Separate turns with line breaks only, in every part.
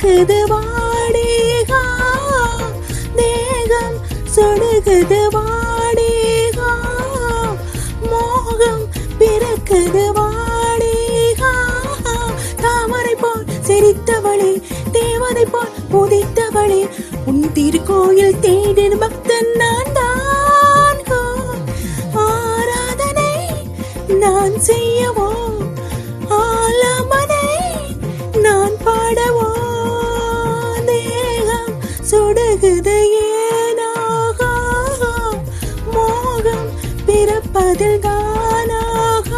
பிறக்குது வாடிகா, தேகம் சொடுகுது வாடிகா, மோகம் பிறக்குது வாடிகா. தாமரை போல் சிரித்தவளே, தேவதை போல் உதித்தவளே, உன் திருக்கோயில் தேடின் பக்தன் நான் தான். ஆராதனை நான் செய்யவோ, ஆலமனை நான் பாடவோ, தேகம் சுடுகுது ஏனாக, மோகம் பிறப்பதில் தானாக.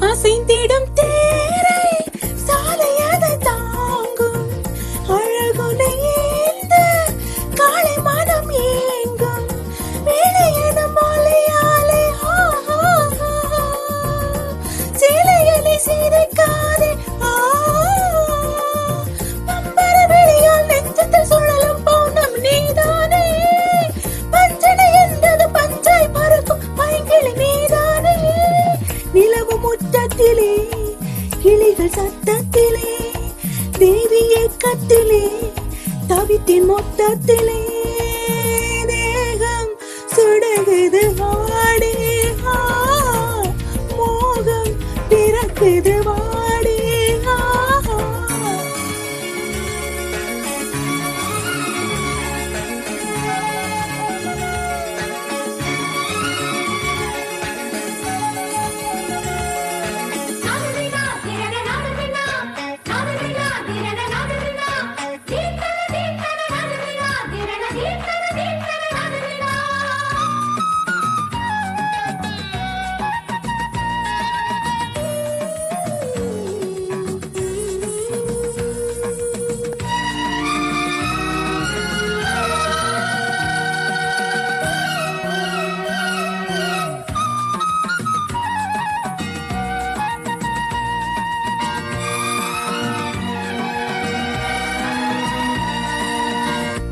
அசைந்திடும் தேரை சாலையதை தாங்கும், அழகுனை ஏந்த காலை மனம் ஏங்கும், வேலையன மாலையாலே சேலையனை சிதைக்காதே, பம்பர வெளியால் நெஞ்சத்தில் சுழலும் பௌர்ணம் நீதானே, பஞ்சனை என்றது பஞ்சாய் பறக்கும் பைங்கிளி நீதானே. நிலவு முற்றத்திலே, கிளிகள் சத்தத்திலே, தேவி ஏக்கத்திலே, தவித்தின் மொத்தத்திலே, தேகம் சுடுகுது வாடிகா, மோகம் பிறக்குது வாடிகா.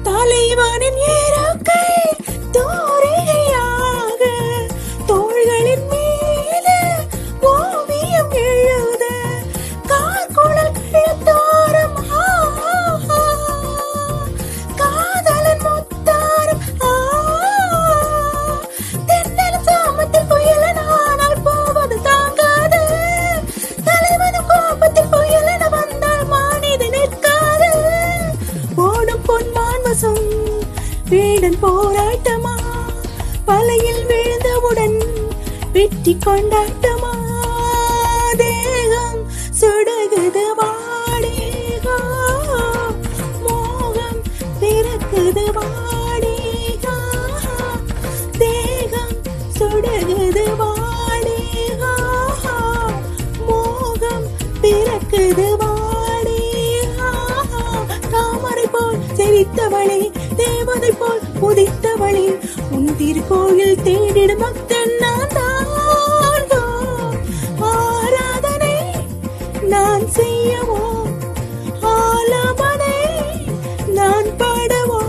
தலைவனின் ஏரோக்கை தோரிகையாக, தோள்களின் மீது ஓவியம் எழுத, கார்குழல் எழுத்தாரம் காதலன் முத்தாரம், தென்னல் சாமத்தில் புயலன் ஆனால் போவது தாங்காது, தலைவனும் கோபத்தில் புயலென வந்தால் மானிது நிற்காது. ஓடும் பொன்மான் வசம் வேடன் போராட்டமா, பலையில் விழுந்தவுடன் வெற்றி கொண்டாட்டமா, தேகம் சுடுகுது வாடிகா, மோகம் பிறக்குது வாடிகா, தேகம் சுடுகுது வாடிகா, மோகம் பிறக்குது வாடிகா. தாமரை போல் சிரித்தவளே, தேவதை போல் உதித்தவளே, உன் திருக்கோயில் தேடிடும் பக்தன் நான் தான். ஆராதனை நான் செய்யவோ, ஆலமனை நான் பாடவோ,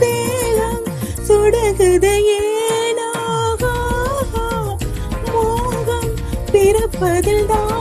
தேகம் சுடுகுது ஏனாக, மோகம் பிறப்பதில் தான்.